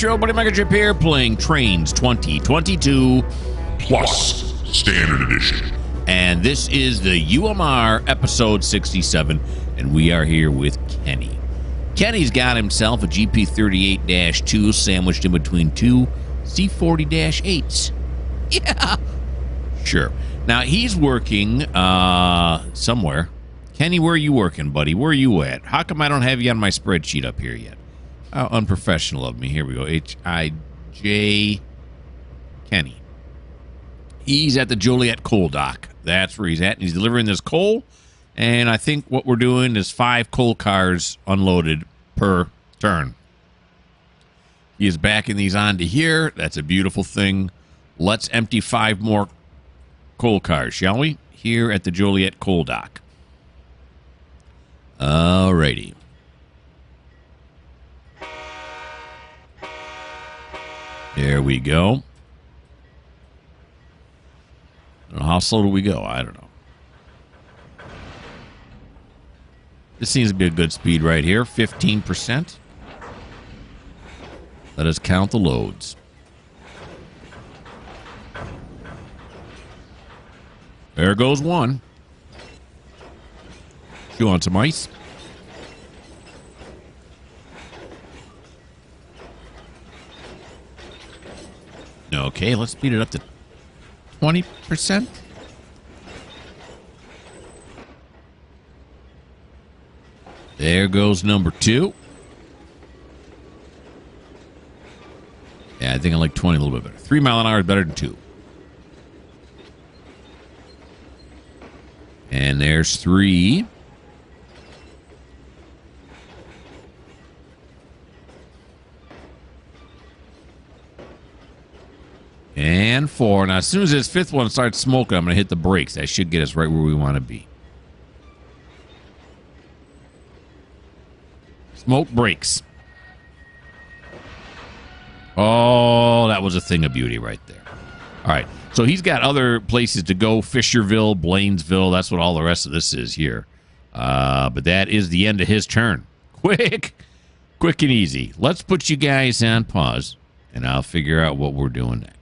It's your old buddy Mikerowchip here playing Trainz 2022 Plus Standard Edition. And this is the UMR episode 67, and we are here with Kenny. Kenny's got himself a GP38-2 sandwiched in between two C40-8s. Yeah, sure. Now, he's working somewhere. Kenny, where are you working, buddy? Where are you at? How come I don't have you on my spreadsheet up here yet? How unprofessional of me. Here we go. H-I-J Kenny. He's at the Joliet coal dock. That's where he's at. And he's delivering this coal. And I think what we're doing is 5 coal cars unloaded per turn. He is backing these onto here. That's a beautiful thing. Let's empty 5 more coal cars, shall we? Here at the Joliet coal dock. Alrighty. There we go. How slow do we go? I don't know. This seems to be a good speed right here. 15%. Let us count the loads. There goes one. You want some ice? Okay, let's speed it up to 20%. There goes number 2. Yeah, I think I like 20 a little bit better. 3 mile an hour is better than 2. And there's 3. And 4. Now, as soon as this 5th one starts smoking, I'm going to hit the brakes. That should get us right where we want to be. Smoke brakes. Oh, that was a thing of beauty right there. All right. So he's got other places to go. Fisherville, Blainesville. That's what all the rest of this is here. But that is the end of his turn. Quick and easy. Let's put you guys on pause, and I'll figure out what we're doing next.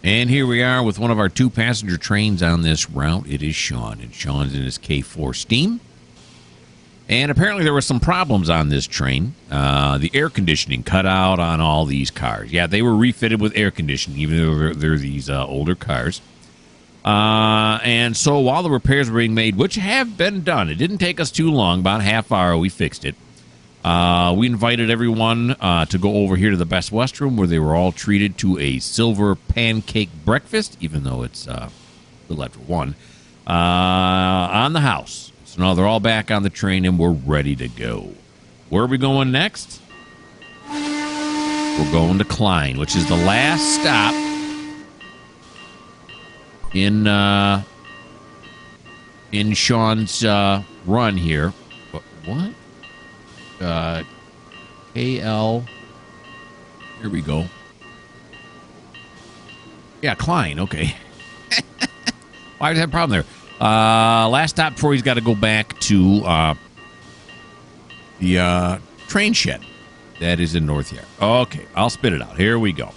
And here we are with one of our 2-passenger trains on this route. It is Sean, and Sean's in his K4 Steam. And apparently there were some problems on this train. The air conditioning cut out on all these cars. Yeah, they were refitted with air conditioning, even though they're these older cars. And so while the repairs were being made, which have been done, it didn't take us too long, about a half hour, we fixed it. We invited everyone to go over here to the Best West Room, where they were all treated to a silver pancake breakfast, even though it's a little after 1, on the house. So now they're all back on the train, and we're ready to go. Where are we going next? We're going to Klein, which is the last stop in Sean's run here. What? KL. Here we go. Yeah, Klein. Okay. Why does that have a problem there? Last stop before he's got to go back to the train shed that is in North Yard. Okay, I'll spit it out. Here we go.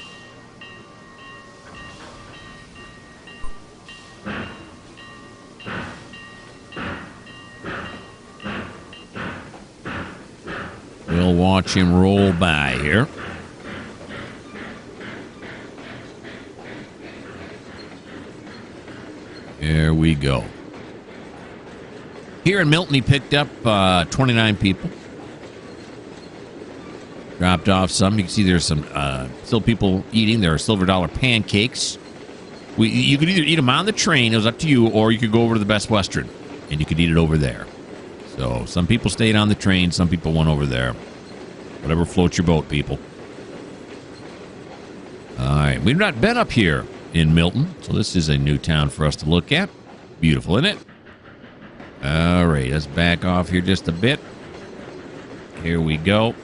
We'll watch him roll by here. There we go. Here in Milton, he picked up 29 people. Dropped off some. You can see there's some still people eating. There are silver dollar pancakes. You could either eat them on the train, it was up to you, or you could go over to the Best Western, and you could eat it over there. So some people stayed on the train, some people went over there. Whatever floats your boat, people. All right. We've not been up here in Milton, so this is a new town for us to look at. Beautiful, isn't it? All right. Let's back off here just a bit. Here we go.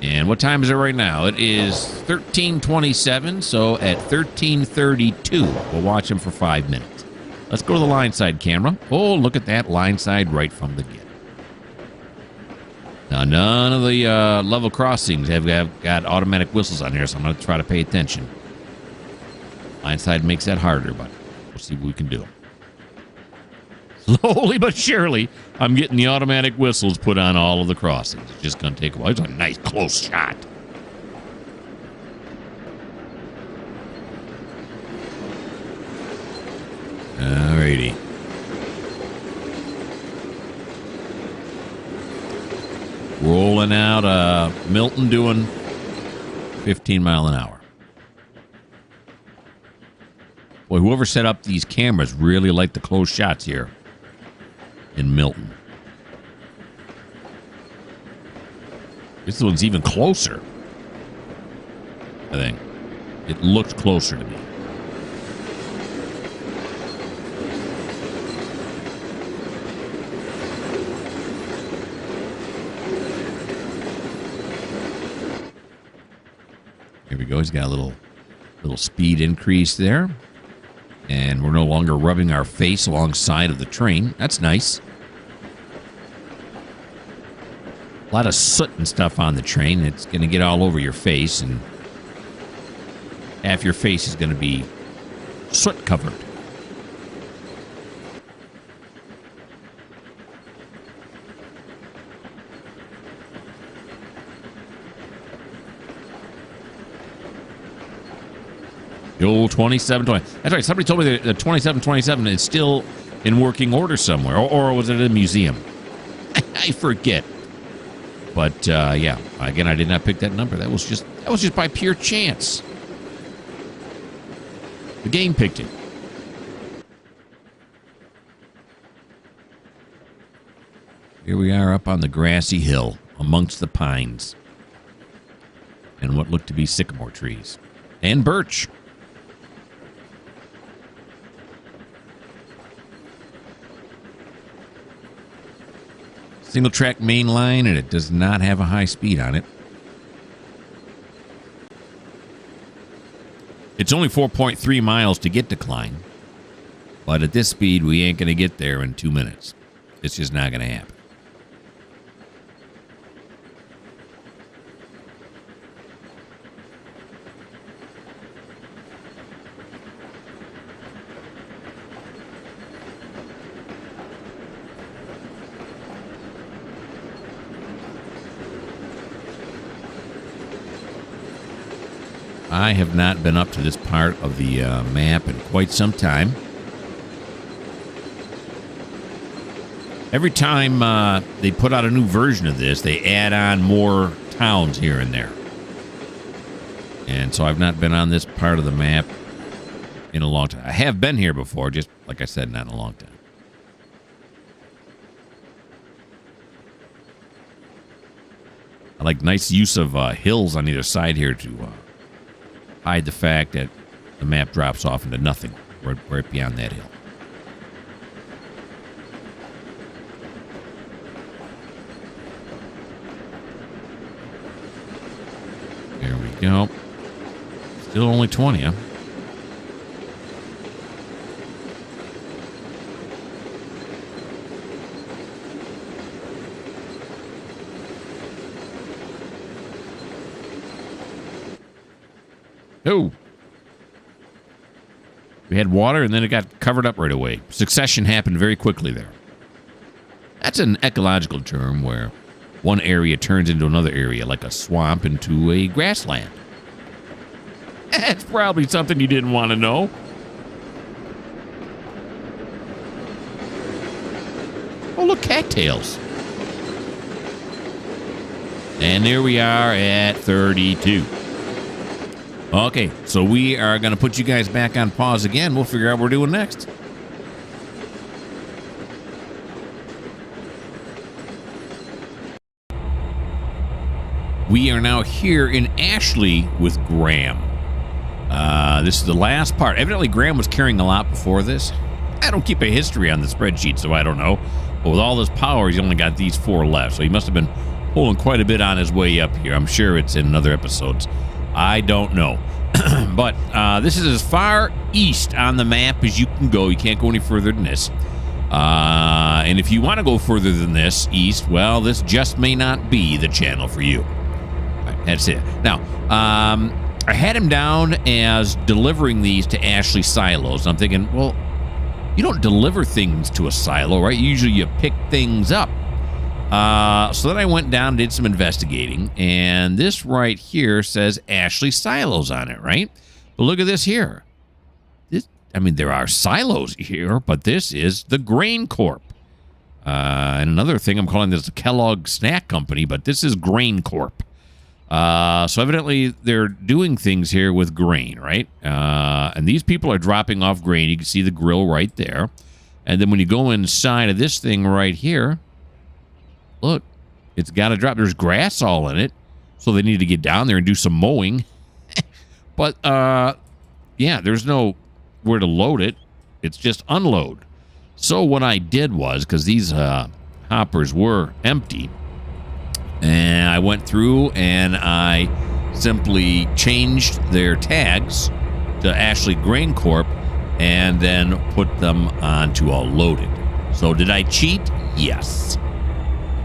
And what time is it right now? It is 13:27, so at 13:32, we'll watch him for 5 minutes. Let's go to the line side camera. Oh, look at that line side right from the get. Now, none of the level crossings have got automatic whistles on here, so I'm going to try to pay attention. Line side makes that harder, but we'll see what we can do. Slowly but surely, I'm getting the automatic whistles put on all of the crossings. It's just going to take a while. It's a nice close shot. Alrighty. Rolling out Milton doing 15 mile an hour. Boy, whoever set up these cameras really liked the close shots here in Milton. This one's even closer, I think. It looked closer to me. Here we go. He's got a little speed increase there. And we're no longer rubbing our face alongside of the train. That's nice. A lot of soot and stuff on the train. It's going to get all over your face, and half your face is going to be soot covered. The old 2720. That's right. Somebody told me that the 2727 is still in working order somewhere, or was it a museum? I forget. But yeah, again, I did not pick that number. That was just by pure chance. The game picked it. Here we are up on the grassy hill amongst the pines and what looked to be sycamore trees and birch. Single track main line, and it does not have a high speed on it. It's only 4.3 miles to get to Klein, but at this speed, we ain't going to get there in 2 minutes. It's just not going to happen. I have not been up to this part of the map in quite some time. Every time they put out a new version of this, they add on more towns here and there. And so I've not been on this part of the map in a long time. I have been here before, just like I said, not in a long time. I like nice use of hills on either side here to hide the fact that the map drops off into nothing right beyond that hill. There we go. Still only 20, huh? Oh. We had water, and then it got covered up right away. Succession happened very quickly there. That's an ecological term where one area turns into another area, like a swamp into a grassland. That's probably something you didn't want to know. Oh, look, cattails. And there we are at 32. Okay, so we are going to put you guys back on pause again. We'll figure out what we're doing next. We are now here in Ashley with Graham. This is the last part. Evidently, Graham was carrying a lot before this. I don't keep a history on the spreadsheet, so I don't know. But with all this power, he's only got these 4 left. So he must have been pulling quite a bit on his way up here. I'm sure it's in other episodes. I don't know. But this is as far east on the map as you can go. You can't go any further than this. And if you want to go further than this east, well, this just may not be the channel for you. All right, that's it. Now, I had him down as delivering these to Ashley silos. I'm thinking, well, you don't deliver things to a silo, right? Usually you pick things up. So then I went down and did some investigating, and this right here says Ashley Silos on it, right? But look at this here. I mean, there are silos here, but this is the Grain Corp. And another thing, I'm calling this the Kellogg Snack Company, but this is Grain Corp. So evidently they're doing things here with grain, right? And these people are dropping off grain. You can see the grill right there. And then when you go inside of this thing right here, look, it's got to drop. There's grass all in it, so they need to get down there and do some mowing. But, yeah, there's no where to load it. It's just unload. So what I did was, because these hoppers were empty, and I went through and I simply changed their tags to Ashley Grain Corp and then put them onto all loaded. So did I cheat? Yes.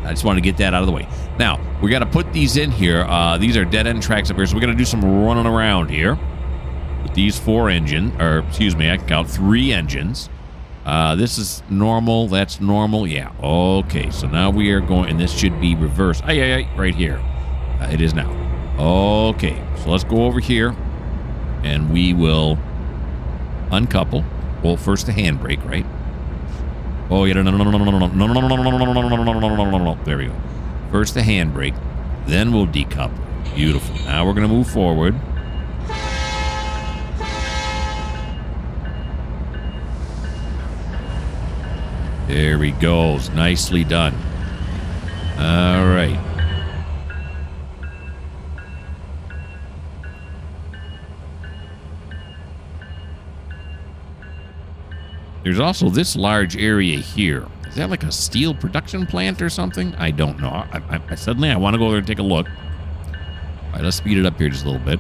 I just want to get that out of the way. Now, we got to put these in here. These are dead-end tracks up here, so we're going to do some running around here with these 4 engines, or excuse me, I can count 3 engines. This is normal. That's normal. Yeah. Okay. So now we are going, and this should be reversed. Right here. It is now. Okay. So let's go over here, and we will uncouple. Well, first the handbrake, right? Oh yeah. No. There we go. First the handbrake, then we'll decouple. Beautiful. Now we're gonna move forward. There he goes. Nicely done. All right. There's also this large area here. Is that like a steel production plant or something? I don't know. I suddenly want to go there and take a look. All right, let's speed it up here just a little bit.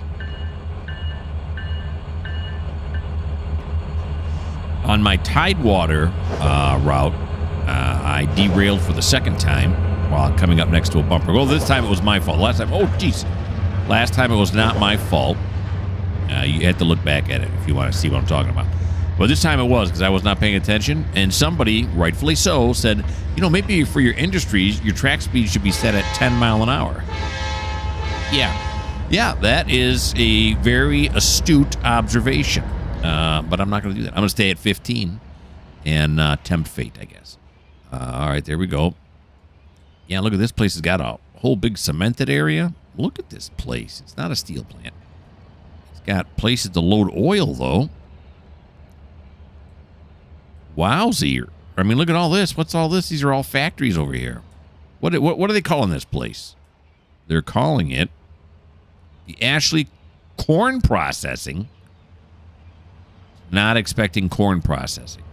On my Tidewater route, I derailed for the second time while coming up next to a bumper. Well, this time it was my fault. Last time, oh, jeez. Last time it was not my fault. You have to look back at it if you want to see what I'm talking about. But this time it was, because I was not paying attention. And somebody, rightfully so, said, you know, maybe for your industries, your track speed should be set at 10 miles an hour. Yeah, that is a very astute observation. But I'm not going to do that. I'm going to stay at 15 and tempt fate, I guess. All right, there we go. Yeah, look at this place. Has got a whole big cemented area. Look at this place. It's not a steel plant. It's got places to load oil, though. Wowzy. I mean, look at all this. What's all this? These are all factories over here. What are they calling this place? They're calling it the Ashley Corn Processing. Not expecting corn processing.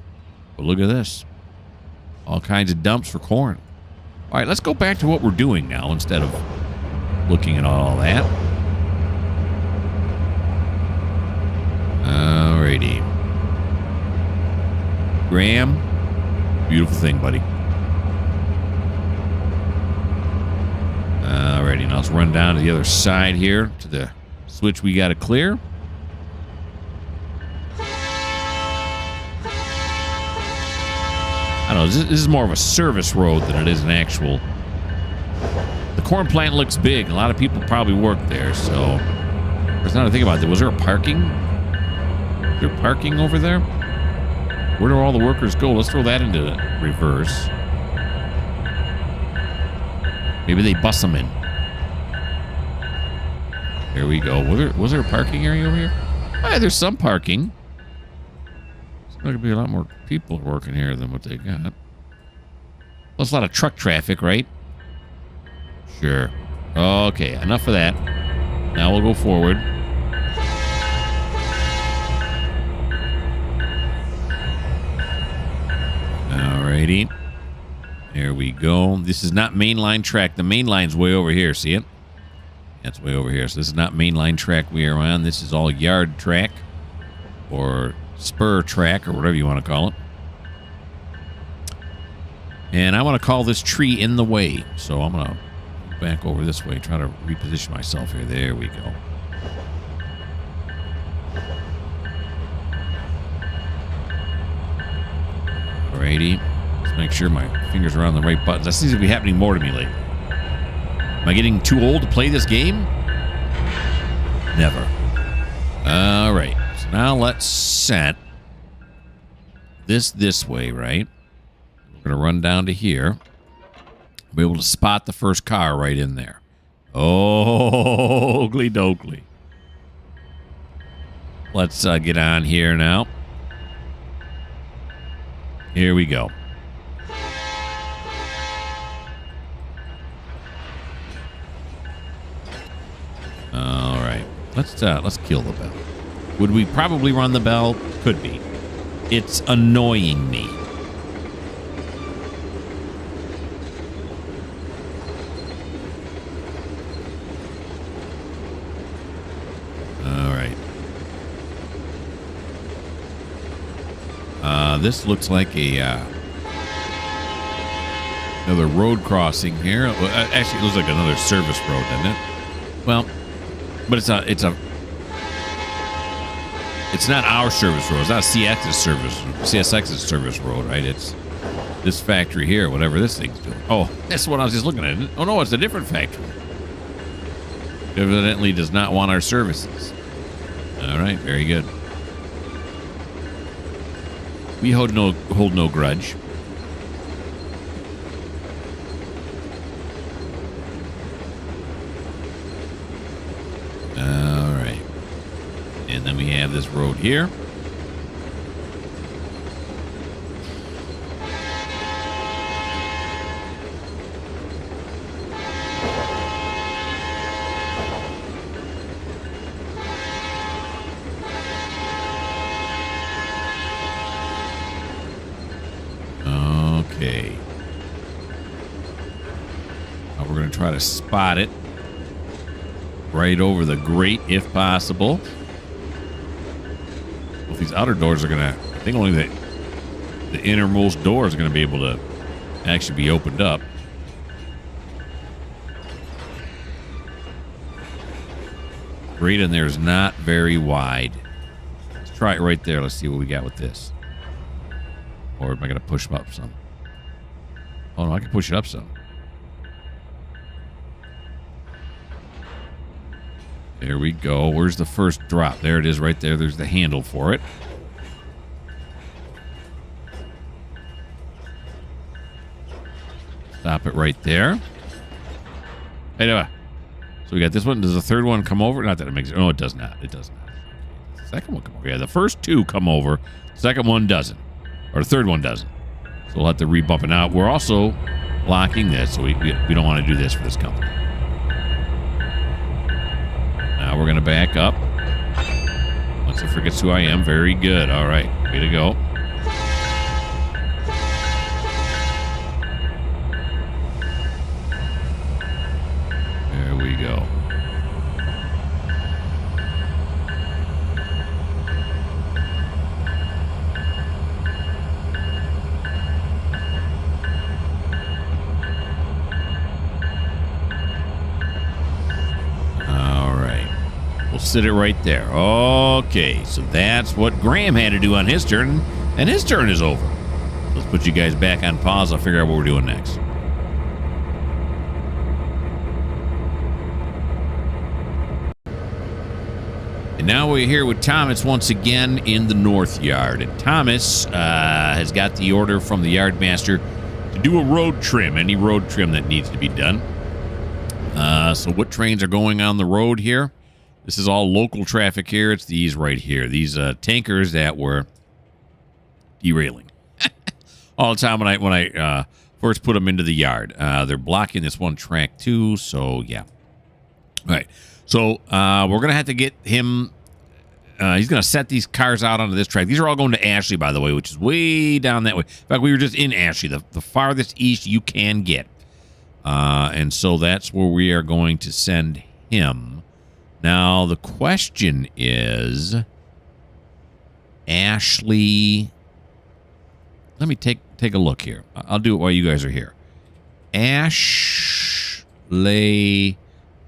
But look at this. All kinds of dumps for corn. All right, let's go back to what we're doing now instead of looking at all that. All righty. Graham, beautiful thing, buddy. All righty, now let's run down to the other side here to the switch we got to clear. I don't know, this is more of a service road than it is an actual... The corn plant looks big. A lot of people probably work there, so... There's not to think about it. Was there a parking? Is there parking over there? Where do all the workers go? Let's throw that into reverse. Maybe they bus them in. There we go. Was there a parking area over here? Oh, there's some parking. There's going to be a lot more people working here than what they got. Well, there's a lot of truck traffic, right? Sure. Okay, enough of that. Now we'll go forward. Alrighty. There we go. This is not mainline track. The main line's way over here. See it? That's way over here. So this is not mainline track we are on. This is all yard track or spur track or whatever you want to call it. And I want to call this tree in the way. So I'm going to back over this way, try to reposition myself here. There we go. Alrighty. Let's make sure my fingers are on the right buttons. That seems to be happening more to me lately. Am I getting too old to play this game? Never. Alright. So now let's set this way, right? We're going to run down to here. Be able to spot the first car right in there. Oh, oogly dokley. Let's get on here now. Here we go. All right. Let's kill the bell. Would we probably run the bell? Could be. It's annoying me. This looks like a another road crossing here. Well, actually, it looks like another service road, doesn't it? Well, but it's not our service road. It's not CSX's service road, right? It's this factory here, whatever this thing's doing. Oh, that's what I was just looking at. Oh no, it's a different factory. Evidently does not want our services. All right, very good. We hold no grudge. All right. And then we have this road here. Okay. Now we're going to try to spot it right over the grate if possible. Well, these outer doors are going to, I think only the innermost door is going to be able to actually be opened up. Grate in there is not very wide. Let's try it right there. Let's see what we got with this. Or am I going to push them up some? Oh, no, I can push it up some. There we go. Where's the first drop? There it is right there. There's the handle for it. Stop it right there. Hey, no. So we got this one. Does the third one come over? Not that it makes it. Oh, it does not. It does not. The second one come over. Yeah, the first two come over. The second one doesn't. Or the third one doesn't. So we'll have to re-bump it out. We're also locking this, so we don't want to do this for this company. Now we're going to back up. Once it forgets who I am. Very good. All right. Way to go. There we go. Sit it right there. Okay, so that's what Graham had to do on his turn, and his turn is over. Let's put you guys back on pause. I'll figure out what we're doing next. And now we're here with Thomas once again in the North Yard. And Thomas has got the order from the yard master to do a road trim, any road trim that needs to be done. So what trains are going on the road here? This is all local traffic here. It's these right here. These tankers that were derailing all the time when I first put them into the yard. They're blocking this one track too. So yeah. All right. So we're gonna have to get him. He's gonna set these cars out onto this track. These are all going to Ashley, by the way, which is way down that way. In fact, we were just in Ashley, the farthest east you can get. And so that's where we are going to send him. Now, the question is, Ashley... Let me take a look here. I'll do it while you guys are here. Ashley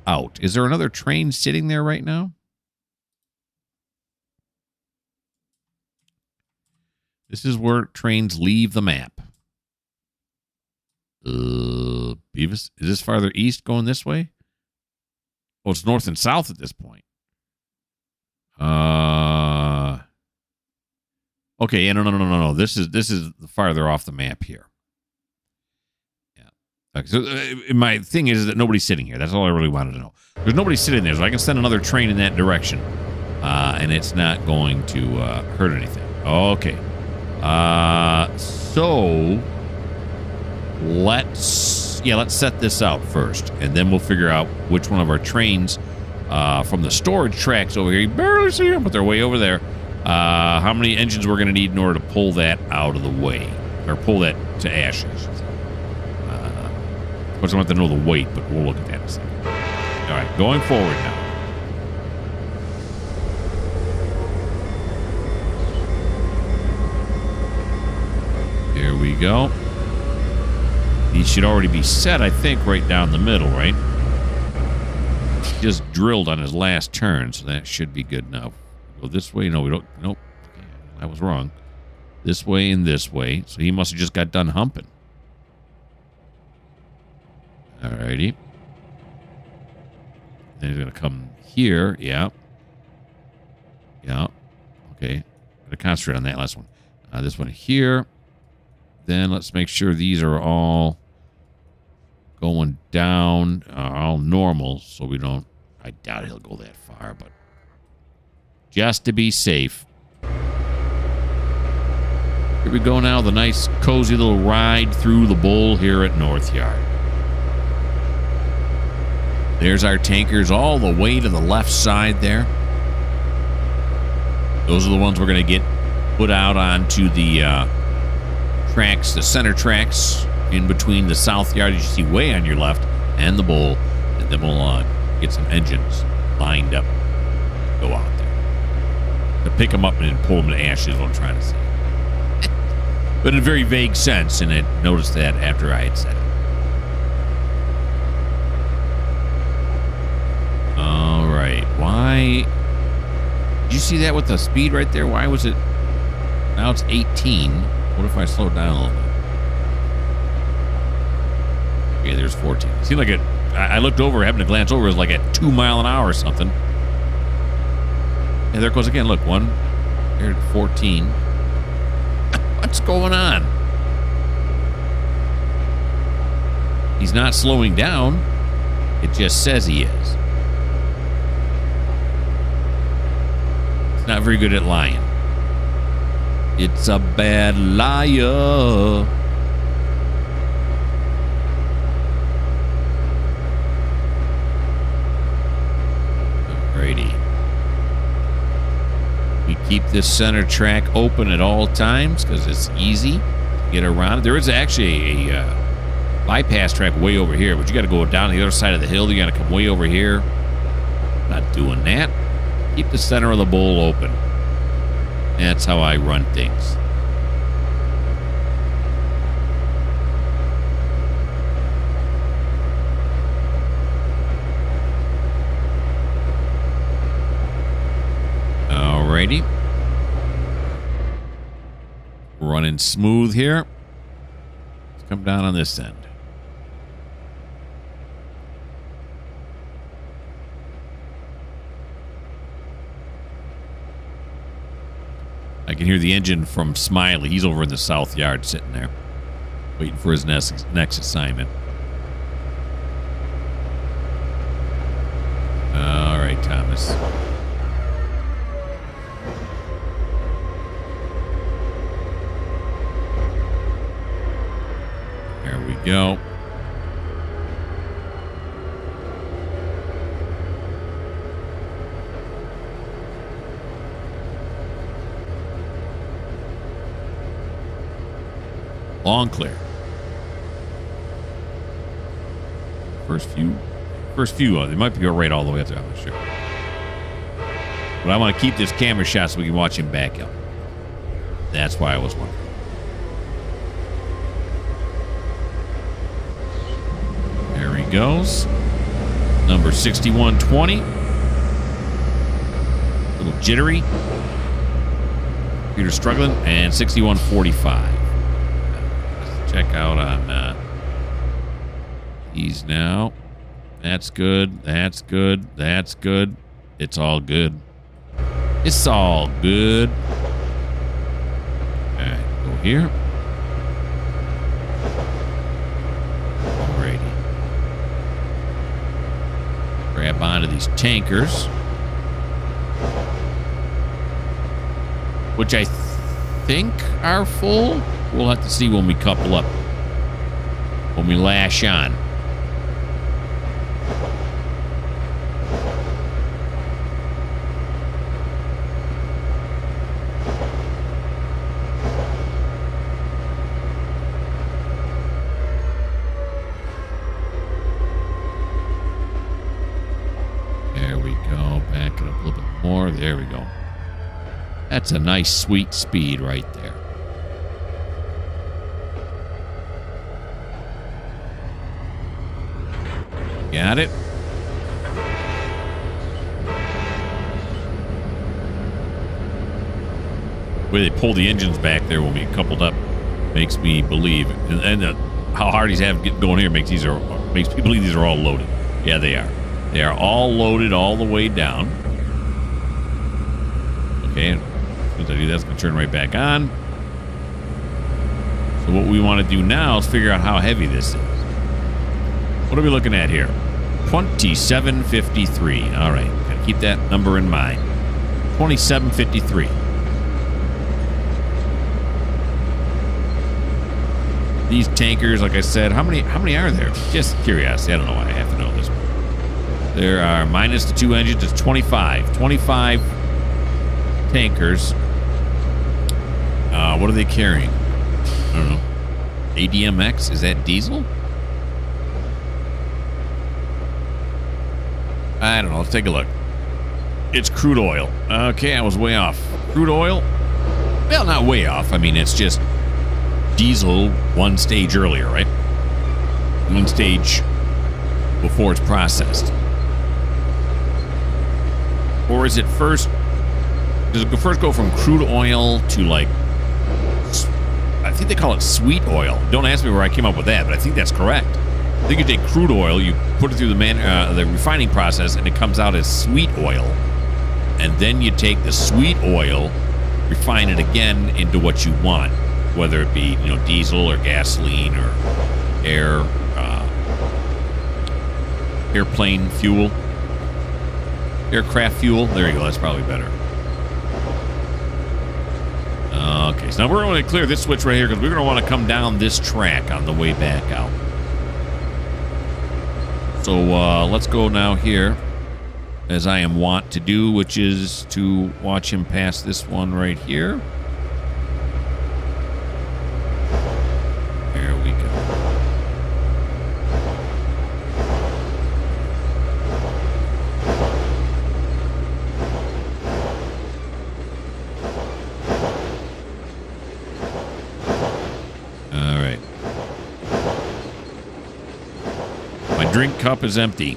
out. Is there another train sitting there right now? This is where trains leave the map. Beavis, is this farther east going this way? Oh, it's north and south at this point. Okay, yeah, no. This is farther off the map here. Yeah. Okay, so my thing is that nobody's sitting here. That's all I really wanted to know. There's nobody sitting there, so I can send another train in that direction, and it's not going to hurt anything. Okay. So let's set this out first, and then we'll figure out which one of our trains from the storage tracks over here. You barely see them, but they're way over there. How many engines we're going to need in order to pull that out of the way, or pull that to ashes. Of course, I want to know the weight, but we'll look at that in a second. All right, going forward now. Here we go. These should already be set, I think, right down the middle, right? Just drilled on his last turn, so that should be good enough. Go this way? No, we don't. Nope. Okay, I was wrong. This way and this way. So he must have just got done humping. Alrighty. Then he's going to come here. Yeah. Yeah. Okay. Got to concentrate on that last one. This one here. Then let's make sure these are all going down, all normal, so we don't... I doubt he'll go that far, but just to be safe. Here we go now, the nice, cozy little ride through the bowl here at North Yard. There's our tankers all the way to the left side there. Those are the ones we're going to get put out onto the tracks, the center tracks in between the south yard, as you see way on your left, and the bowl. And then we'll get some engines lined up, go out there to pick them up and then pull them to ashes, what I'm trying to say. But in a very vague sense, and I noticed that after I had said it. All right. Why? Did you see that with the speed right there? Why was it? Now it's 18. What if I slow down a little bit? Okay, there's 14. It seemed like it. I looked over, having to glance over, it was like at 2 miles an hour or something. And there it goes again. Look, one. Here at 14. What's going on? He's not slowing down. It just says he is. It's not very good at lying. It's a bad liar. Alrighty. We keep this center track open at all times because it's easy to get around. There is actually a bypass track way over here, but you got to go down the other side of the hill. You got to come way over here. Not doing that. Keep the center of the bowl open. That's how I run things. Alrighty. Running smooth here. Let's come down on this end. I can hear the engine from Smiley. He's over in the south yard sitting there, waiting for his next assignment. All right, Thomas. There we go. Long clear. First First few, they might be right all the way up there. I'm not sure. But I want to keep this camera shot so we can watch him back up. That's why I was wondering. There he goes. Number 6120. A little jittery. Computer struggling. And 6145. Let's check out on these now. That's good. That's good. That's good. It's all good. It's all good. All right, go here. Alrighty. Grab onto these tankers, which I think are full. We'll have to see when we couple up. When we lash on. There we go. That's a nice, sweet speed right there. Got it? The way they pull the engines back there when we coupled up makes me believe, and how hard he's having getting going here makes me believe these are all loaded. Yeah, they are. They are all loaded all the way down. Okay, as soon as I do that, it's going to turn right back on. So what we want to do now is figure out how heavy this is. What are we looking at here? 2753. All right, got to keep that number in mind. 2753. These tankers, like I said, how many are there? Just curiosity. I don't know why I have to know this one. There are minus the 2 engines. It's 25. 25 tankers. What are they carrying? I don't know. ADMX? Is that diesel? I don't know. Let's take a look. It's crude oil. Okay, I was way off. Crude oil? Well, not way off. I mean, it's just diesel one stage earlier, right? One stage before it's processed. Or is it first... Does it first go from crude oil to, like, I think they call it sweet oil. Don't ask me where I came up with that, but I think that's correct. I think you take crude oil, you put it through the refining process, and it comes out as sweet oil. And then you take the sweet oil, refine it again into what you want, whether it be, diesel or gasoline or airplane fuel, aircraft fuel. There you go. That's probably better. Okay, so now we're going to clear this switch right here because we're going to want to come down this track on the way back out. So let's go now here, as I am wont to do, which is to watch him pass this one right here. There we go. All right. My drink cup is empty.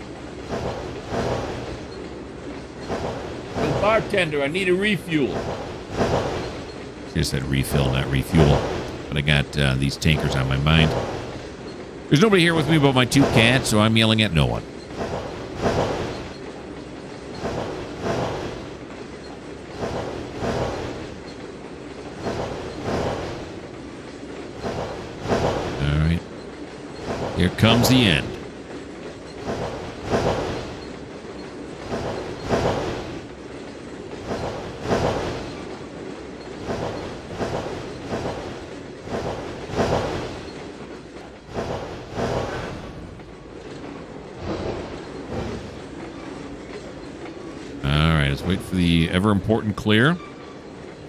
Bartender, I need a refuel. She said refill, not refuel. But I got these tankers on my mind. There's nobody here with me but my two cats, so I'm yelling at no one. All right. Here comes the end. Let's wait for the ever-important clear.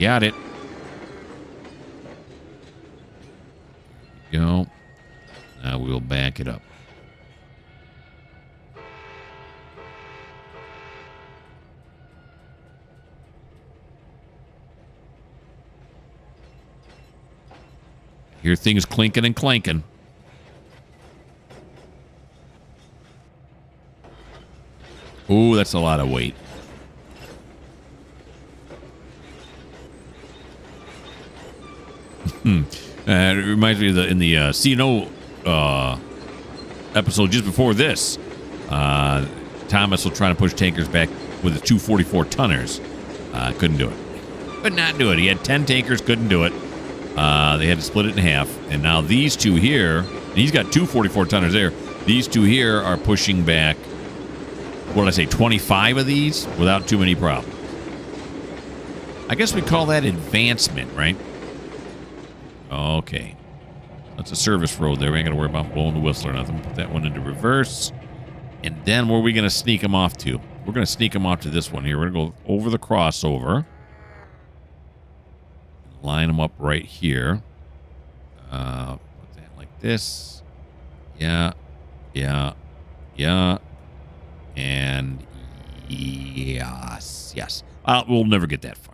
Got it. Go. Now we'll back it up. Hear things clinking and clanking. Ooh, that's a lot of weight. It reminds me of in the CNO episode just before this. Thomas will try to push tankers back with the 244 tonners. Couldn't do it. Could not do it. He had 10 tankers, couldn't do it. They had to split it in half. And now these two here, and he's got 244 tonners there. These two here are pushing back, what did I say, 25 of these without too many problems. I guess we call that advancement, right? Okay. That's a service road there. We ain't got to worry about blowing the whistle or nothing. Put that one into reverse. And then where are we going to sneak them off to? We're going to sneak them off to this one here. We're going to go over the crossover. Line them up right here. Put that like this. Yeah. Yeah. Yeah. And yes. Yes. We'll never get that far.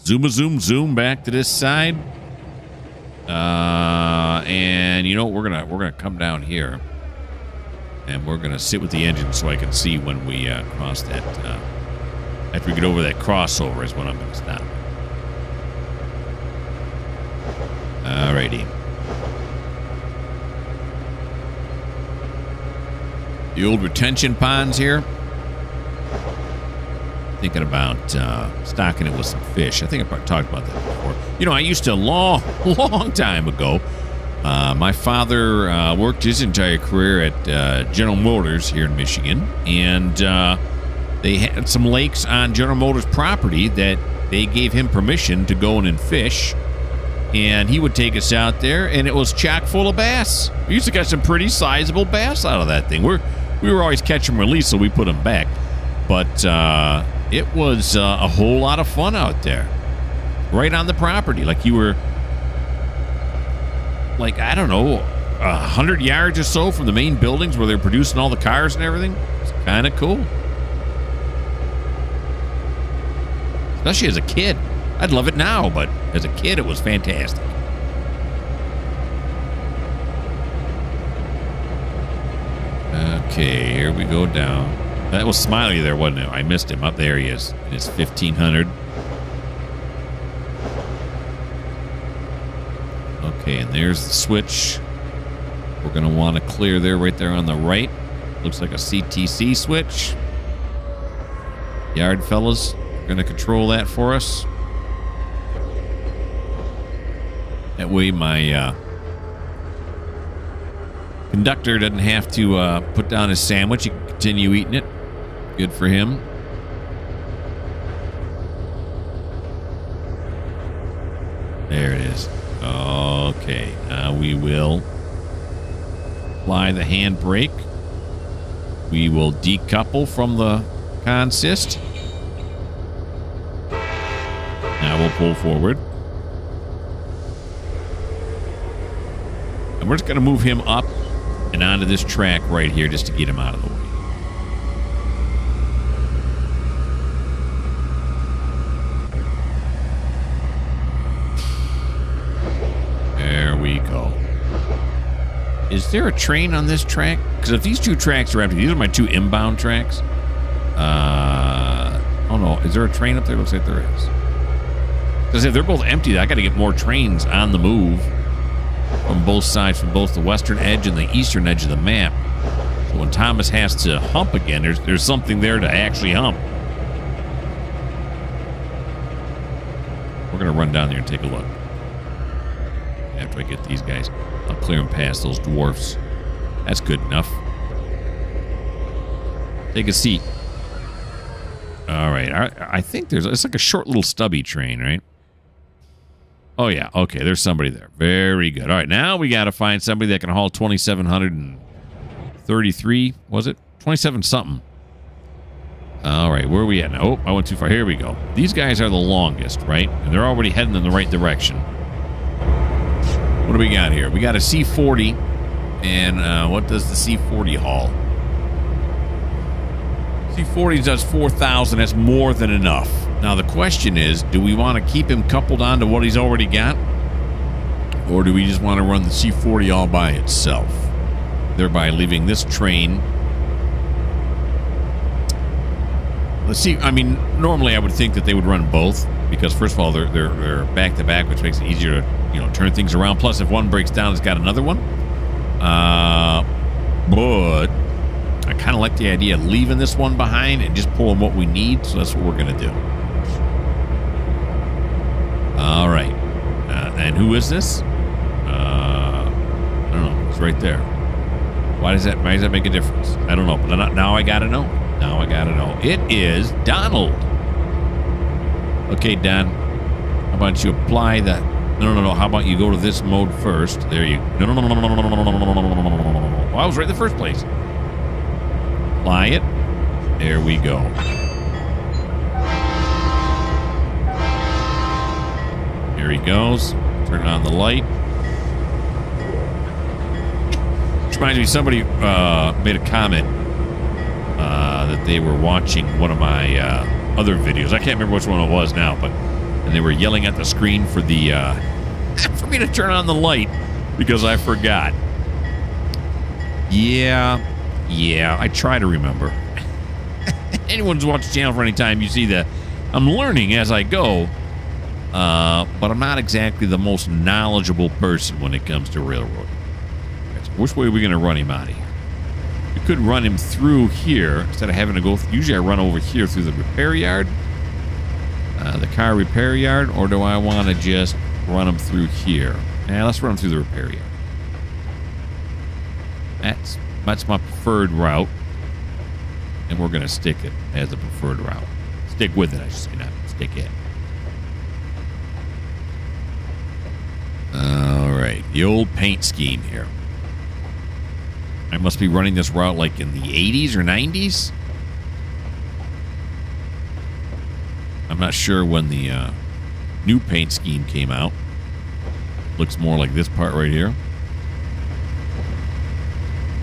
Zoom back to this side. And you know we're gonna come down here, and we're gonna sit with the engine so I can see when we cross that. After we get over that crossover is when I'm gonna stop. Alrighty. The old retention ponds here. Thinking about stocking it with some fish. I think I talked about that before. You know, I used to long time ago. My father worked his entire career at General Motors here in Michigan, and they had some lakes on General Motors property that they gave him permission to go in and fish. And he would take us out there, and it was chock full of bass. We used to catch some pretty sizable bass out of that thing. We were always catch and release, so we put them back. But it was a whole lot of fun out there. Right on the property. Like you were, like, I don't know, 100 yards or so from the main buildings where they're producing all the cars and everything. It's kind of cool. Especially as a kid. I'd love it now, but as a kid, it was fantastic. Okay, here we go down. That was Smiley there, wasn't it? I missed him. Up there he is. In his 1500. Okay, and there's the switch. We're going to want to clear there, right there on the right. Looks like a CTC switch. Yard fellas are going to control that for us. That way my conductor doesn't have to put down his sandwich. He can continue eating it. Good for him. There it is. Okay, now we will apply the handbrake. We will decouple from the consist. Now we'll pull forward. And we're just going to move him up and onto this track right here just to get him out of the way. There we go. Is there a train on this track? Because if these two tracks are empty, these are my two inbound tracks. Oh no, is there a train up there? Looks like there is. Because if they're both empty, I got to get more trains on the move from both sides, from both the western edge and the eastern edge of the map. So when Thomas has to hump again, there's something there to actually hump. We're going to run down there and take a look. After I get these guys, I'll clear them past those dwarfs. That's good enough. Take a seat. All right. I think it's like a short little stubby train, right? Oh, yeah. Okay, there's somebody there. Very good. All right, now we got to find somebody that can haul 2,733, was it? 27-something. All right, where are we at now? Oh, I went too far. Here we go. These guys are the longest, right? And they're already heading in the right direction. What do we got here? We got a C40. And what does the C40 haul? C40 does 4,000. That's more than enough. Now, the question is, do we want to keep him coupled on to what he's already got? Or do we just want to run the C40 all by itself? Thereby leaving this train. Let's see. I mean, normally I would think that they would run both because, first of all, they're back to back, which makes it easier to turn things around. Plus, if one breaks down, it's got another one. But I kind of like the idea of leaving this one behind and just pulling what we need. So that's what we're going to do. All right. And who is this? I don't know. It's right there. Why does that make a difference? I don't know. But now I got to know. Now I got to know. It is Donald. Okay, Don. How about you apply that? No. How about you go to this mode first? There you go. No. Well, I was right in the first place. Apply it. There we go. Here he goes. Turn on the light. Which reminds me, somebody made a comment that they were watching one of my other videos. I can't remember which one it was now, and they were yelling at the screen for the for me to turn on the light because I forgot. Yeah, I try to remember. Anyone's watched the channel for any time, you see that I'm learning as I go, but I'm not exactly the most knowledgeable person when it comes to railroading. So which way are we going to run him out of here? We could run him through here instead of having to go. Usually I run over here through the repair yard, the car repair yard, or do I want to just run him through here? Yeah, let's run him through the repair yard. That's my preferred route, and we're going to stick it as a preferred route. Stick with it, I should say, not stick it. All right, the old paint scheme here. I must be running this route like in the 80s or 90s. I'm not sure when the new paint scheme came out. Looks more like this part right here.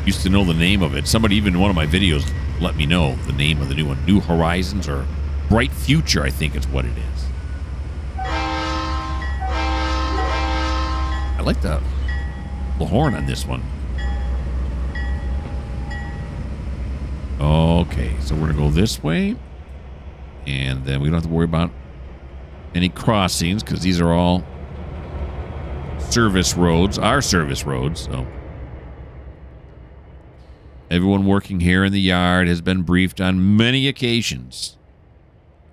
Used to know the name of it. Somebody even in one of my videos let me know the name of the new one. New Horizons or Bright Future, I think is what it is. I like the horn on this one. Okay, so we're going to go this way. And then we don't have to worry about any crossings because these are all service roads, our service roads. So everyone working here in the yard has been briefed on many occasions.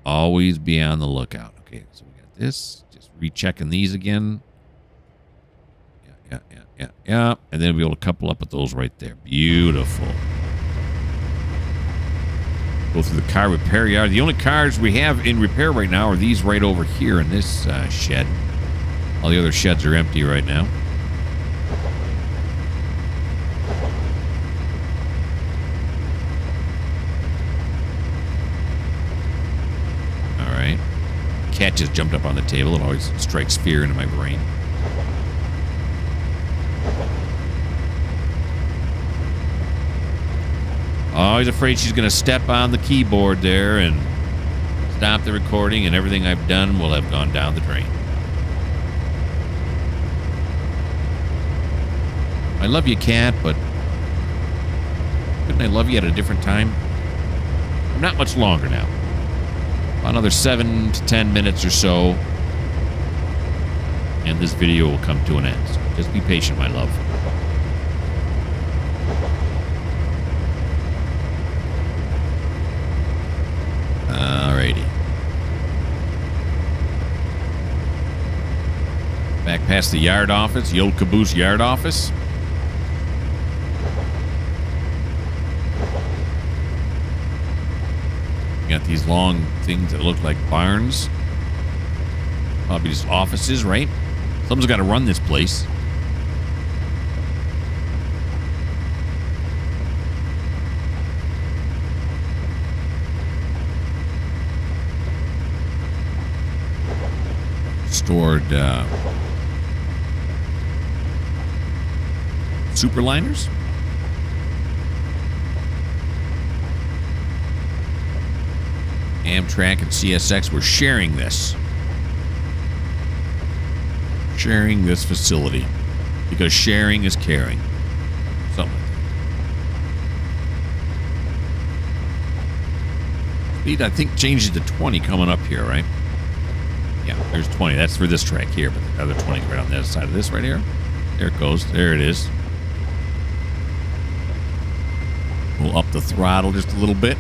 Always be on the lookout. Okay, so we got this. Just rechecking these again. Yeah. And then we'll be able to couple up with those right there. Beautiful. Go through the car repair yard. The only cars we have in repair right now are these right over here in this shed. All the other sheds are empty right now. All right. Cat just jumped up on the table. It always strikes fear into my brain. Always afraid she's going to step on the keyboard there and stop the recording, and everything I've done will have gone down the drain. I love you, Cat, but couldn't I love you at a different time? Not much longer now. Another 7 to 10 minutes or so, and this video will come to an end. So just be patient, my love. Alrighty. Back past the yard office, the old caboose yard office. Got these long things that look like barns. Probably just offices, right? Someone's got to run this place. Stored superliners. Amtrak and CSX, we're sharing this. Sharing this facility. Because sharing is caring. Something like that. Speed, I think, changes to 20 coming up here, right? Yeah, there's 20. That's for this track here, but the other 20 right on the other side of this right here. There it goes. There it is. We'll up the throttle just a little bit.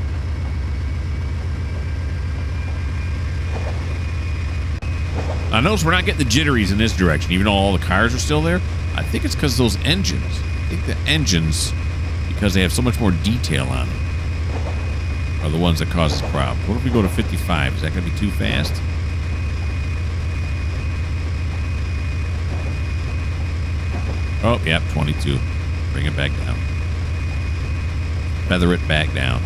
I notice we're not getting the jitteries in this direction, even though all the cars are still there. I think it's because those engines. I think the engines, because they have so much more detail on them, are the ones that cause this problem. What if we go to 55? Is that going to be too fast? Oh, yep, 22. Bring it back down. Feather it back down.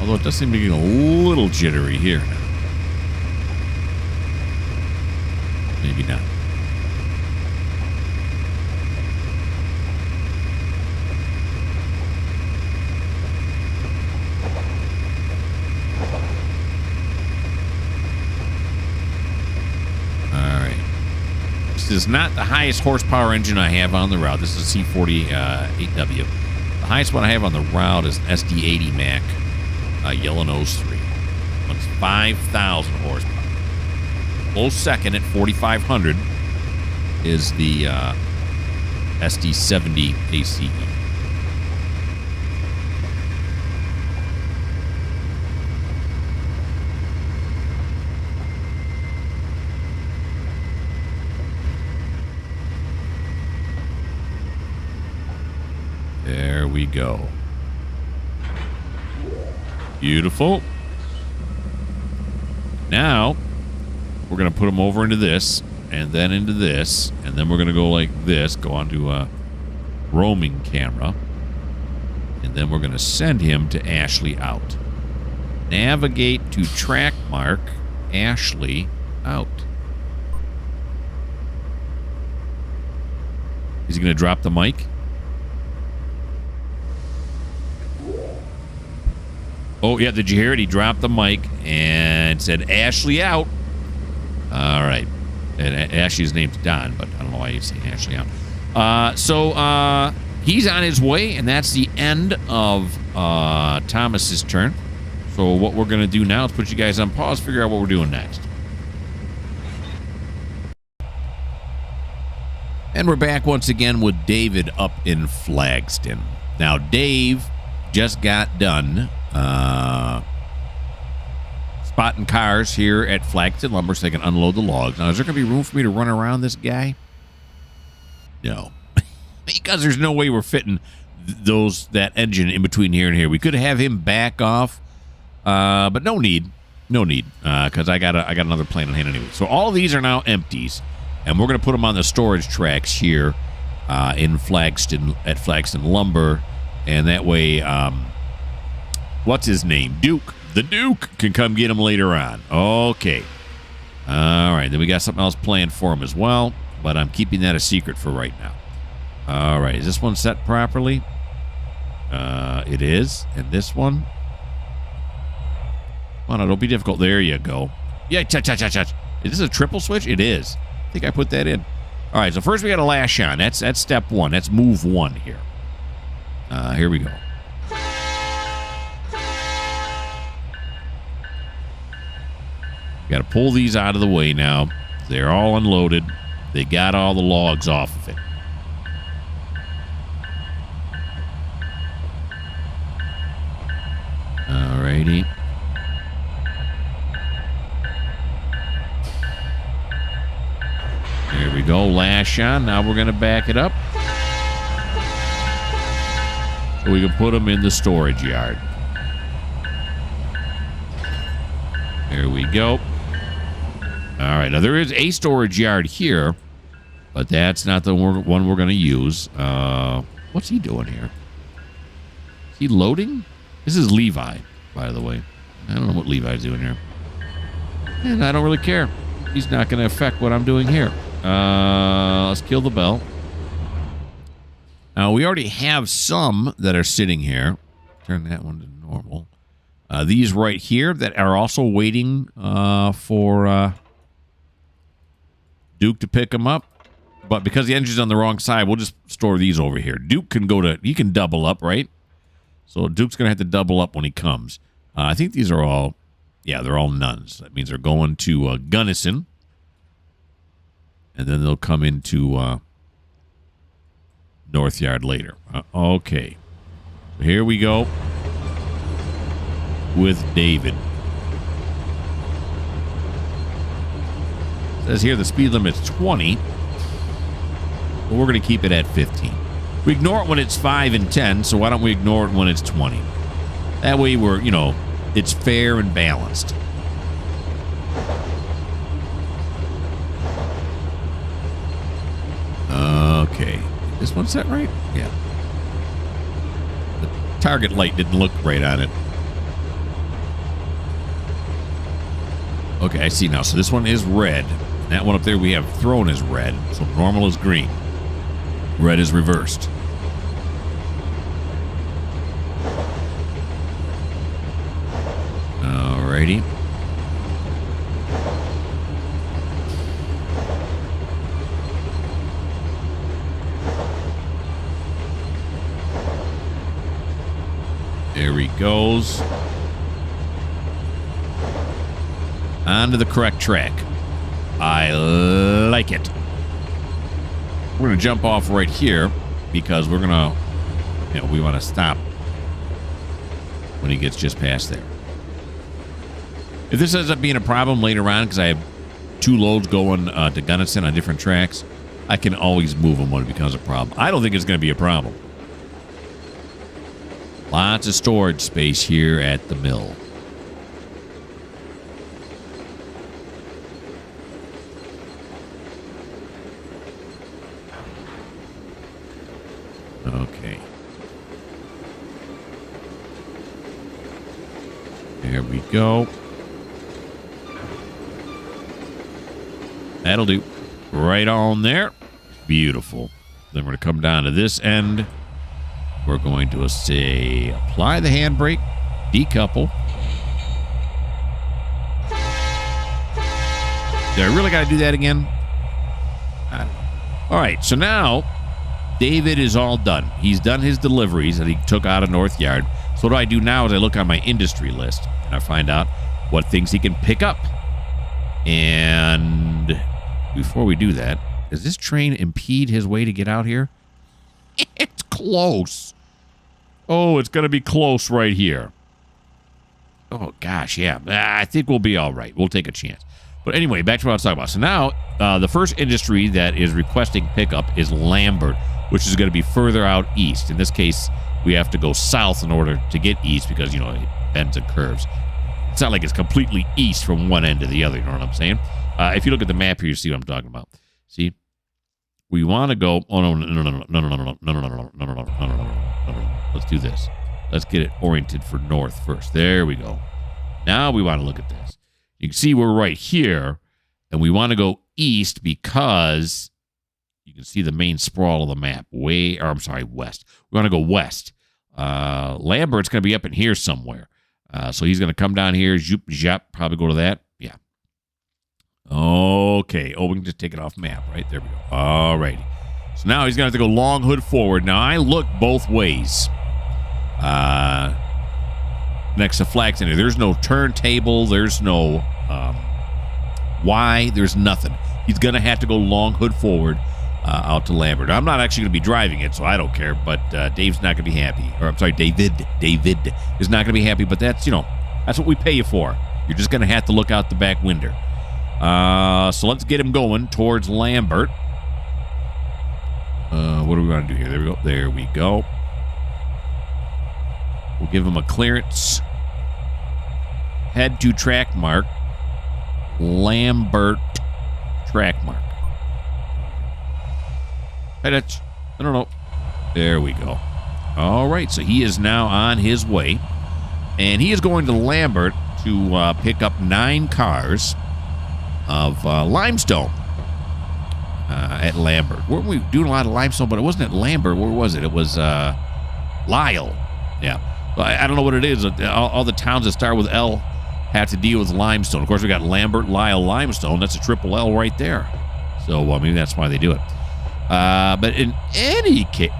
Although it does seem to get a little jittery here now. Maybe not. All right. This is not the highest horsepower engine I have on the route. This is a C40 8W. The highest one I have on the route is an SD80 Mac. Yellow Nose 3. It's 5,000 horsepower. Close second at 4,500 is the SD70 ACE. There we go. Beautiful. Now, we're going to put him over into this, and then into this, and then we're going to go like this, go onto a roaming camera, and then we're going to send him to Ashley out. Navigate to track mark Ashley out. Is he going to drop the mic? Oh, yeah, did you hear it? He dropped the mic and said, Ashley out. All right. And Ashley's name's Don, but I don't know why he's saying Ashley out. So he's on his way, and that's the end of Thomas's turn. So what we're going to do now is put you guys on pause, figure out what we're doing next. And we're back once again with David up in Flagston. Now, Dave just got done spotting cars here at Flagston Lumber so they can unload the logs. Now, is there going to be room for me to run around this guy? No. Because there's no way we're fitting that engine in between here and here. We could have him back off, but no need. No need, because I got another plane on hand anyway. So all of these are now empties, and we're going to put them on the storage tracks here in Flagston, at Flagston Lumber, and that way, what's his name? Duke. The Duke can come get him later on. Okay. All right. Then we got something else planned for him as well, but I'm keeping that a secret for right now. All right. Is this one set properly? It is. And this one? Oh, no, don't be difficult. There you go. Yeah, cha-cha-cha-cha. Is this a triple switch? It is. I think I put that in. All right. So first we got to lash on. That's step one. That's move one here. Here we go. Got to pull these out of the way now. They're all unloaded. They got all the logs off of it. Alrighty. There we go. Lash on. Now we're going to back it up, so we can put them in the storage yard. There we go. All right, now there is a storage yard here, but that's not the one we're going to use. What's he doing here? Is he loading? This is Levi, by the way. I don't know what Levi's doing here. And I don't really care. He's not going to affect what I'm doing here. Let's kill the bell. Now, we already have some that are sitting here. Turn that one to normal. These right here that are also waiting for Duke to pick them up. But because the engine's on the wrong side, we'll just store these over here. Duke can he can double up, right? So Duke's going to have to double up when he comes. I think these are all, yeah, they're all nuns. That means they're going to Gunnison. And then they'll come into North Yard later. Okay. Here we go with David. It says here the speed limit's 20. But we're going to keep it at 15. We ignore it when it's 5 and 10, so why don't we ignore it when it's 20? That way we're, it's fair and balanced. Okay. This one's set right? Yeah. The target light didn't look right on it. Okay, I see now. So this one is red. That one up there we have thrown as red. So normal is green. Red is reversed. Alrighty. There he goes. Onto the correct track. I like it. We're going to jump off right here because we're going to, we want to stop when he gets just past there. If this ends up being a problem later on because I have 2 loads going to Gunnison on different tracks, I can always move them when it becomes a problem. I don't think it's going to be a problem. Lots of storage space here at the mill. Okay. There we go. That'll do. Right on there. Beautiful. Then we're going to come down to this end. We're going to say apply the handbrake, decouple. Do I really got to do that again? I don't know. All right, so now David is all done. He's done his deliveries that he took out of North Yard. So what I do now is I look on my industry list and I find out what things he can pick up. And before we do that, does this train impede his way to get out here? It's close. Oh, it's going to be close right here. Oh, gosh, yeah. I think we'll be all right. We'll take a chance. But anyway, back to what I was talking about. So now, the first industry that is requesting pickup is Lambert, which is going to be further out east. In this case, we have to go south in order to get east because, it bends and curves. It's not like it's completely east from one end to the other, you know what I'm saying? If you look at the map here, you see what I'm talking about. See? We want to go... Oh, no. Let's do this. Let's get it oriented for north first. There we go. Now we want to look at this. You can see we're right here, and we want to go east because you can see the main sprawl of the map. West. We want to go west. Lambert's going to be up in here somewhere. So he's going to come down here, probably go to that. Yeah. Okay. Oh, we can just take it off map, right? There we go. All righty. So now he's going to have to go long hood forward. Now, I look both ways. Next to flag center. There's no turntable. There's no Y. There's nothing. He's going to have to go long hood forward out to Lambert. I'm not actually going to be driving it, so I don't care. But Dave's not going to be happy. Or I'm sorry, David is not going to be happy. But that's, that's what we pay you for. You're just going to have to look out the back window. So let's get him going towards Lambert. What do we want to do here? There we go. There we go. We'll give him a clearance. Head to track mark. Lambert track mark. Hey, Dutch. No. There we go. All right, so he is now on his way. And he is going to Lambert to pick up 9 cars of limestone. at Lambert. Weren't we doing a lot of limestone? But it wasn't at Lambert. Where was it? It was Lyle. Yeah. Well, I don't know what it is. All the towns that start with L have to deal with limestone. Of course, we got Lambert, Lyle, limestone. That's a triple L right there. So maybe that's why they do it. But in any case,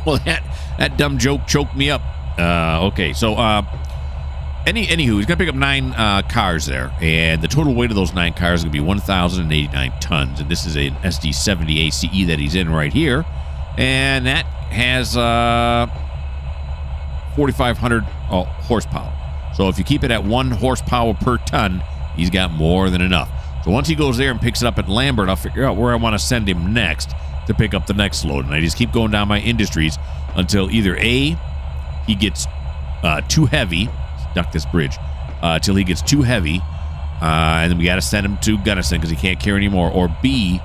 well, that dumb joke choked me up. Okay, so anywho, he's gonna pick up 9 cars there, and the total weight of those 9 cars is gonna be 1,089 tons. And this is an SD70 ACE that he's in right here, and that has 4,500 horsepower. So if you keep it at 1 horsepower per ton, he's got more than enough. So once he goes there and picks it up at Lambert, I'll figure out where I want to send him next to pick up the next load. And I just keep going down my industries until either A, he gets too heavy, duck this bridge, till he gets too heavy, and then we got to send him to Gunnison because he can't carry anymore, or B,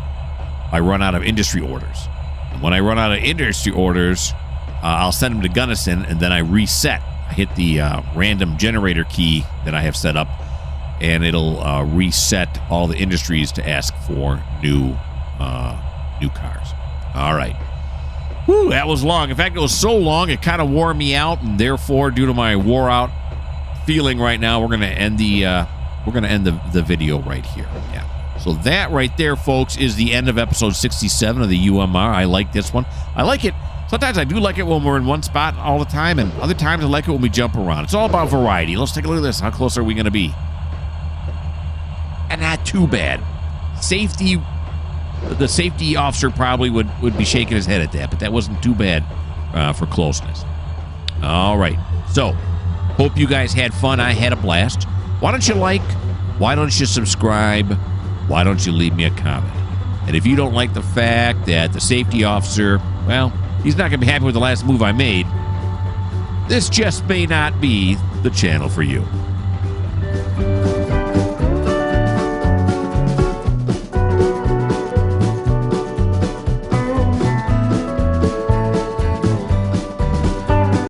I run out of industry orders. And when I run out of industry orders, I'll send him to Gunnison, and then I reset. I hit the random generator key that I have set up, and it'll reset all the industries to ask for new cars. All right. Whew, that was long. In fact, it was so long it kind of wore me out, and therefore, due to my wore out feeling right now, we're gonna end the video right here. Yeah. So that right there, folks, is the end of episode 67 of the UMR. I like this one. I like it. Sometimes I do like it when we're in one spot all the time, and other times I like it when we jump around. It's all about variety. Let's take a look at this. How close are we going to be? And not too bad. The safety officer probably would be shaking his head at that, but that wasn't too bad for closeness. All right. So, hope you guys had fun. I had a blast. Why don't you like? Why don't you subscribe? Why don't you leave me a comment? And if you don't like the fact that the safety officer, well, he's not going to be happy with the last move I made, this just may not be the channel for you.